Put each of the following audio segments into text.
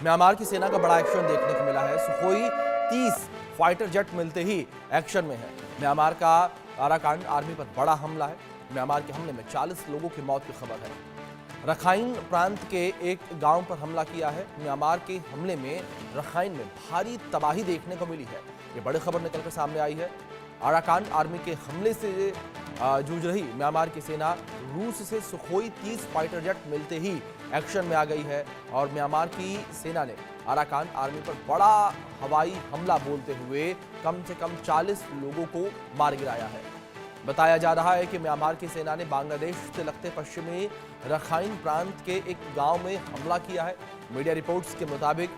Myanmar की सेना का बड़ा एक्शन देखने को मिला है। सुखोई 30 फाइटर जेट मिलते ही एक्शन में है। म्यांमार का अराकान आर्मी पर बड़ा हमला है। म्यांमार के हमले में 40 लोगों की मौत की खबर है। रखाइन प्रांत के एक गांव पर हमला किया है। म्यांमार के हमले में रखाइन में भारी तबाही देखने को मिली है। ये बड़ी खबर निकलकर सामने आई है। अराकान आर्मी के हमले से जूझ रही म्यांमार की सेना रूस से सुखोई 30 फाइटर जेट मिलते ही एक्शन में आ गई है और म्यांमार की सेना ने अराकान आर्मी पर बड़ा हवाई हमला बोलते हुए कम से कम 40 लोगों को मार गिराया है। बताया जा रहा है कि म्यांमार की सेना ने बांग्लादेश से लगते पश्चिमी रखाइन प्रांत के एक गांव में हमला किया है। मीडिया रिपोर्ट्स के मुताबिक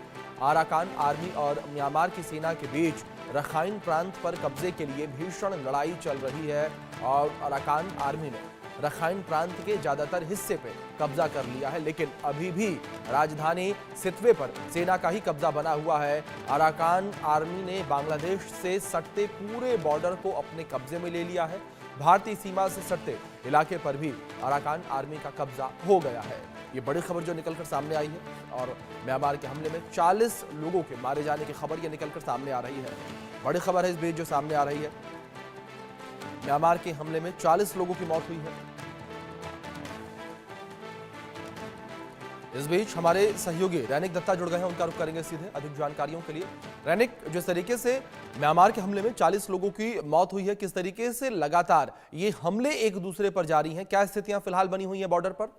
अराकान आर्मी और म्यांमार की सेना के बीच रखाइन प्रांत पर कब्जे के लिए भीषण लड़ाई चल रही है और अराकान आर्मी ने रखाइन प्रांत के ज्यादातर हिस्से पे कब्जा कर लिया है, लेकिन अभी भी राजधानी सितवे पर सेना का ही कब्जा बना हुआ है। अराकान आर्मी ने बांग्लादेश से सटते पूरे बॉर्डर को अपने कब्जे में ले लिया है। भारतीय सीमा से सटते इलाके पर भी अराकान आर्मी का कब्जा हो गया है। ये बड़ी खबर जो निकलकर सामने आई है और म्यांमार के हमले में 40 लोगों के मारे जाने की खबर ये निकलकर सामने आ रही है। बड़ी खबर है इस बीच जो सामने आ रही है। म्यांमार के हमले में 40 लोगों की मौत हुई है। इस बीच हमारे सहयोगी रैनिक दत्ता जुड़ गए हैं, उनका रुख करेंगे सीधे अधिक जानकारियों के लिए। रैनिक, जिस तरीके से म्यांमार के हमले में 40 लोगों की मौत हुई है, किस तरीके से लगातार ये हमले एक दूसरे पर जारी हैं, क्या स्थितियां फिलहाल बनी हुई हैं बॉर्डर पर?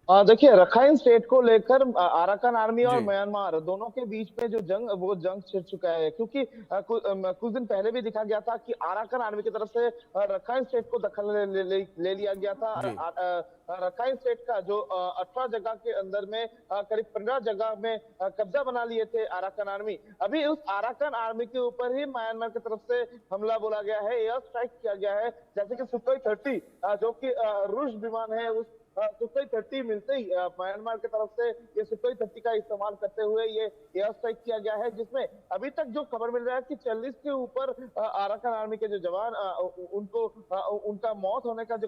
देखिए, रखाइन स्टेट को लेकर अराकान आर्मी और म्यांमार दोनों के बीच में जो जंग छिड़ चुका है, क्योंकि कुछ दिन पहले भी दिखा गया था कि अराकान आर्मी की तरफ से रखाइन स्टेट को दखल ले लिया गया था। रखाइन स्टेट का जो 18 जगह के अंदर में करीब 15 जगह में कब्जा बना लिए थे अराकान आर्मी। अभी उस अराकान आर्मी के ऊपर ही म्यांमार की तरफ से हमला बोला गया है, एयर स्ट्राइक किया गया है। जैसे कि सुखोई 30 जो कि रूस विमान है, उस सुखोई 30 मिलते ही म्यांमार की तरफ से ये सुखोई 30 का इस्तेमाल करते हुए ये एयर स्ट्राइक किया गया है, जिसमें अभी तक जो खबर मिल रहा है कि 40 के ऊपर अराकान आर्मी के जो जवान उनका मौत होने का जो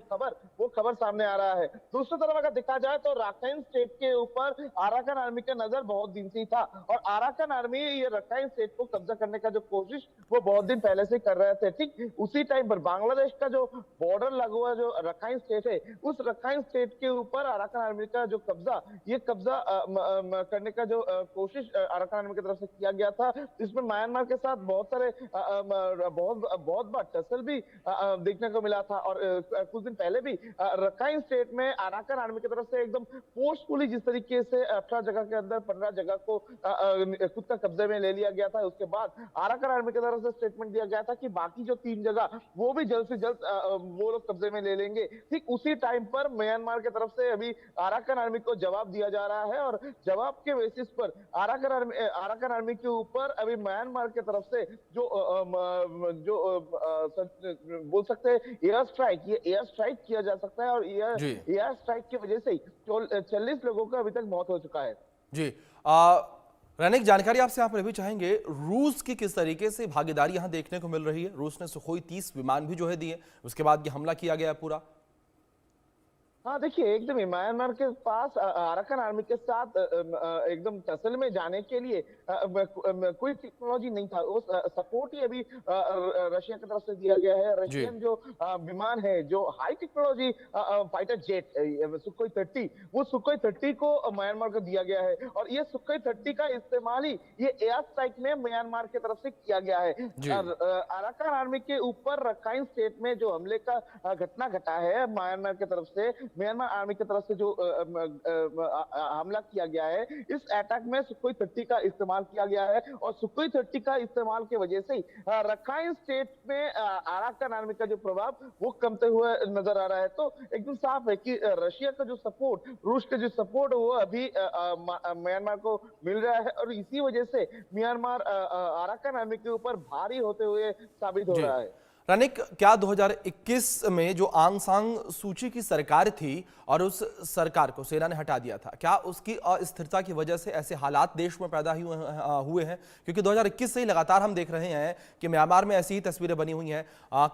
वो खबर सामने आ रहा है। दूसरी तरफ अगर देखा जाए तो रखाइन स्टेट के ऊपर अराकान आर्मी का नजर बहुत दिन से ही था और अराकान आर्मी ये रखाइन स्टेट को कब्जा करने का जो कोशिश वो बहुत दिन पहले से कर रहे थे। ठीक उसी टाइम पर बांग्लादेश का जो बॉर्डर लगा हुआ जो रखाइन स्टेट है, उस रखाइन स्टेट के ऊपर अराकान आर्मी का जो कब्जा करने का जो कोशिश अराकान आर्मी की तरफ से किया गया था, जिसमें म्यांमार के साथ बहुत सारे बहुत बार टसल भी देखने को मिला था। और कुछ दिन पहले भी रखाइन स्टेट में अराकान आर्मी की तरफ से एकदम फोर्सफुली जिस तरीके से 18 जगह के अंदर 15 जगह को खुद का कब्जे में ले लिया गया था, उसके बाद अराकान आर्मी की तरफ से स्टेटमेंट दिया गया था कि बाकी जो 3 जगह वो भी जल्द से जल्द वो लोग कब्जे में ले लेंगे। ठीक उसी टाइम पर म्यांमार की तरफ से अभी अराकान आर्मी को जवाब दिया जा रहा है और जवाब के बेसिस पर अराकान आर्मी के ऊपर अभी म्यांमार की तरफ से बोल सकते हैं एयर स्ट्राइक किया जा सकता है और एयर स्ट्राइक की वजह से ही 40 लोगों का अभी तक मौत हो चुका है। जी, रैनिक, जानकारी आपसे यहाँ पर भी चाहेंगे, रूस की किस तरीके से भागीदारी यहाँ देखने को मिल रही है? रूस ने सुखोई 30 विमान भी जो है दिए, उसके बाद ये हमला किया गया पूरा। हाँ, देखिए, एकदम म्यांमार के पास अराकान आर्मी के साथ एकदम टसल में जाने के लिए कोई टेक्नोलॉजी नहीं था। वो सपोर्ट ही अभी रशिया की तरफ से दिया गया है। रशियन जो विमान है, जो high technology fighter jet Sukhoi 30, वो सुखोई 30 को म्यांमार को दिया गया है और ये सुखोई 30 का इस्तेमाल ही ये एयर स्ट्राइक में म्यांमार की तरफ से किया गया है। अराकान आर्मी के ऊपर रखाइन स्टेट में जो हमले का घटना घटा है म्यांमार की तरफ से, म्यांमार आर्मी की तरफ से जो हमला किया गया है, इस अटैक में सुखोई 30 का इस्तेमाल किया गया है और सुखोई 30 का इस्तेमाल की वजह से रखाइन स्टेट में अराकान आर्मी का जो प्रभाव वो कमते हुए नजर आ रहा है। तो एकदम साफ है कि रशिया का जो सपोर्ट, रूस का जो सपोर्ट वो अभी म्यांमार को मिल रहा है और इसी वजह से म्यांमार अराकान आर्मी के ऊपर भारी होते हुए साबित हो रहा है। रनिक, क्या 2021 में जो आंग सान सूची की सरकार थी और उस सरकार को सेना ने हटा दिया था, क्या उसकी अस्थिरता की वजह से ऐसे हालात देश में पैदा हुए हैं? क्योंकि 2021 से ही लगातार हम देख रहे हैं कि म्यांमार में ऐसी ही तस्वीरें बनी हुई हैं।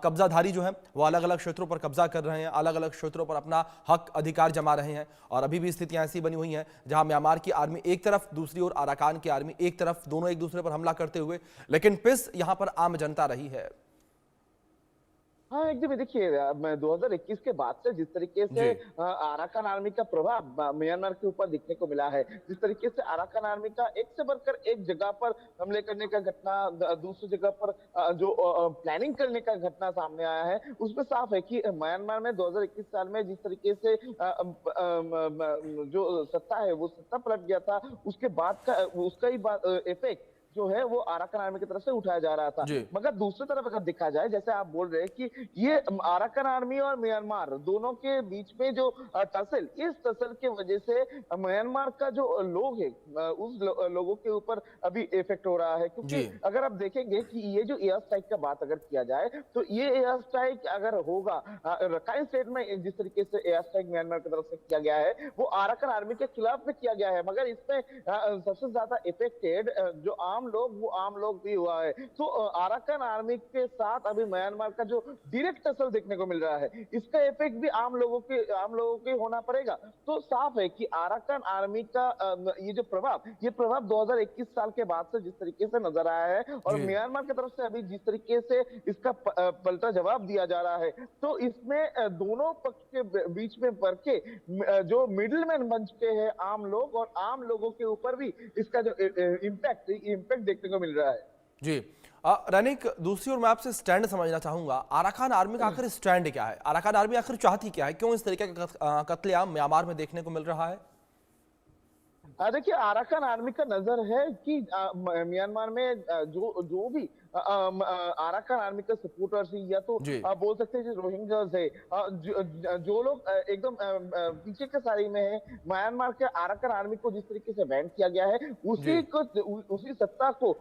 कब्जाधारी जो है वो अलग अलग क्षेत्रों पर कब्जा कर रहे हैं, अलग अलग क्षेत्रों पर अपना हक अधिकार जमा रहे हैं। और अभी भी स्थितियां ऐसी बनी हुई हैं जहां म्यांमार की आर्मी एक तरफ, दूसरी ओर अराकान की आर्मी एक तरफ, दोनों एक दूसरे पर हमला करते हुए, लेकिन पिस यहां पर आम जनता रही है। हाँ, एकदम देखिए 2021 के बाद से जिस तरीके से अराकान आर्मी का प्रभाव म्यांमार के ऊपर दिखने को मिला है, जिस तरीके से अराकान आर्मी का एक से बढ़कर एक जगह पर हमले करने का घटना, दूसरी जगह पर जो प्लानिंग करने का घटना सामने आया है, उसमें साफ है कि म्यांमार में 2021 साल में जिस तरीके से जो सत्ता है वो सत्ता पलट गया था, उसके बाद का उसका ही इफेक्ट जो है वो अराकान आर्मी की तरफ से उठाया जा रहा था। मगर दूसरी तरफ अगर देखा जाए, जैसे आप बोल रहे हैं कि ये अराकान आर्मी और म्यांमार दोनों के बीच में जो तसल, इस तसल के वजह से म्यांमार का जो लोग है उस लोगों के ऊपर अभी इफेक्ट हो रहा है। क्योंकि अगर आप देखेंगे कि ये जो एयर स्ट्राइक का बात अगर किया जाए, तो ये एयर स्ट्राइक अगर होगा रखाइन स्टेट में, जिस तरीके से एयर स्ट्राइक म्यांमार की तरफ से किया गया है वो अराकान आर्मी के खिलाफ में किया गया है। मगर इसमें सबसे ज्यादा इफेक्टेड जो आम लोग भी हुआ है। तो अराकान आर्मी के साथ अभी म्यांमार का जो डायरेक्ट असल देखने को मिल रहा है, इसका इफेक्ट भी आम लोगों के होना पड़ेगा। तो साफ है कि अराकान आर्मी का ये प्रभाव 2021 साल के बाद से जिस तरीके से नजर आया है और म्यांमार की तरफ से अभी जिस तरीके से इसका पलटा जवाब दिया जा रहा है, तो इसमें दोनों पक्ष के बीच में बढ़ के जो मिडिलमैन बन चुके हैं आम लोग, और आम लोगों के ऊपर भी इसका जो इम्पैक्ट देखने को मिल रहा है। जी रनिक, दूसरी ओर मैं आपसे स्टैंड समझना चाहूंगा। अराकान आर्मी का आखिर स्टैंड क्या है? अराकान आर्मी आखिर चाहती क्या है? क्यों इस तरीके का कत्लेआम म्यांमार में देखने को मिल रहा है? देखिए, अराकान आर्मी का नजर है कि म्यांमार में जो भी अराकान आर्मी का सपोर्टर्स या तो बोल सकते हैं जो रोहिंग्यास है, जो लोग एकदम पीछे के सारी में है, म्यांमार के अराकान आर्मी को जिस तरीके से बैन किया गया है, उसी सत्ता को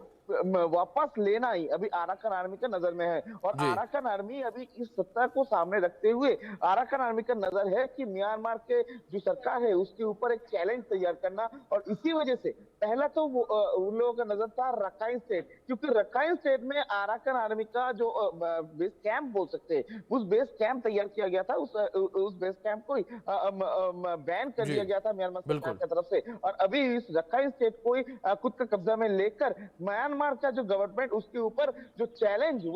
वापस लेना ही अभी अराकान आर्मी का नजर में है। और अराकान आर्मी अभी इस सत्ता को सामने रखते हुए अराकान आर्मी का नजर है कि म्यांमार के जो सरकार है उसके ऊपर एक चैलेंज तैयार करना। और इसी वजह से पहला तो उन लोगों का नजर था रखाइन स्टेट, क्योंकि रखाइन स्टेट में अराकान आर्मी का जो बेस कैंप बोल सकते हैं, उस बेस कैंप तैयार किया गया था, उस बेस कैंप को बैन कर दिया गया था म्यांमार सरकार की तरफ से। और अभी इस रखाइन स्टेट को ही खुद का कब्जा में लेकर म्यांमार का जो गवर्नमेंट उसके ऊपर जो चैलेंज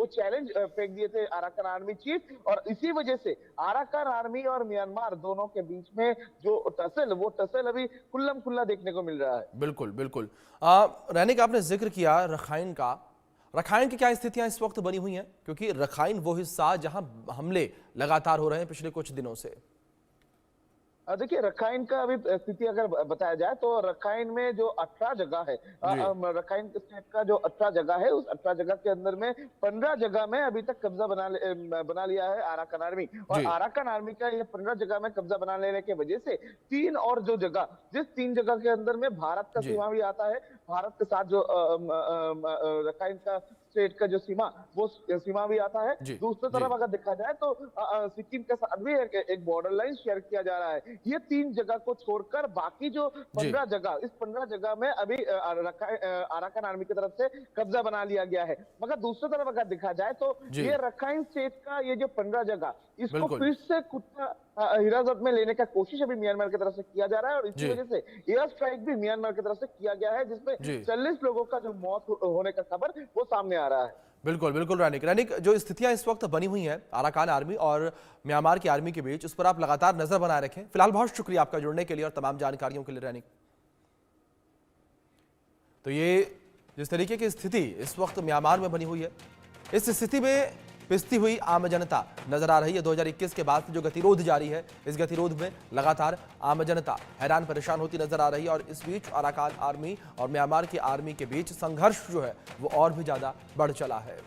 फेंक दिए थे अराकान आर्मी चीफ। और इसी वजह से अराकान आर्मी और म्यांमार दोनों के बीच में जो टसल अभी खुल्लम खुल्ला देखने को मिल रहा है। बिल्कुल बिल्कुल। रैनिक, आपने जिक्र किया रखाइन का। रखाइन की क्या स्थितियां इस वक्त बनी हुई हैं? क्योंकि रखाइन वो हिस्सा जहां हमले लगातार हो रहे हैं पिछले कुछ दिनों से। देखिए, रखाइन का अभी स्थिति अगर बताया जाए तो रखाइन में जो 18 जगह है, रखाइन स्टेट का जो 18 जगह है, उस 18 जगह के अंदर में 15 जगह में अभी तक कब्जा बना लिया है अराकान आर्मी। और अराकान आर्मी का ये 15 जगह में कब्जा बना लेने की वजह से 3 और जो जगह, जिस 3 जगह के अंदर में भारत का सीमा भी आता है, भारत के साथ जो रखाइन का स्टेट का जो सीमा भी आता है। दूसरी तरफ अगर देखा जाए तो सिक्किम के साथ भी एक बॉर्डर लाइन शेयर किया जा रहा है। ये 3 जगह को छोड़कर बाकी जो 15 जगह, इस 15 जगह में अभी अराकान आर्मी की तरफ से कब्जा बना लिया गया है। मगर दूसरी तरफ अगर देखा जाए तो ये रखाइन स्टेट का ये जो 15 जगह, इसको फिर से खुद हिरासत में लेने का कोशिश अभी म्यांमार की तरफ से किया जा रहा है। और इसी वजह से एयर स्ट्राइक भी म्यांमार की तरफ से किया गया है, जिसमें 40 लोगों का जो मौत होने का खबर वो सामने आ रहा है। बिल्कुल बिल्कुल रैनिक, जो स्थितियां इस वक्त बनी हुई हैं अराकान आर्मी और म्यांमार की आर्मी के बीच, उस पर आप लगातार नजर बनाए रखें। फिलहाल बहुत शुक्रिया आपका जुड़ने के लिए और तमाम जानकारियों के लिए रैनिक। तो ये जिस तरीके की स्थिति इस वक्त म्यांमार में बनी हुई है, इस स्थिति में पिसती हुई आम जनता नजर आ रही है। 2021 के बाद जो गतिरोध जारी है, इस गतिरोध में लगातार आम जनता हैरान परेशान होती नजर आ रही है। और इस बीच अराकान आर्मी और म्यांमार की आर्मी के बीच संघर्ष जो है वो और भी ज्यादा बढ़ चला है।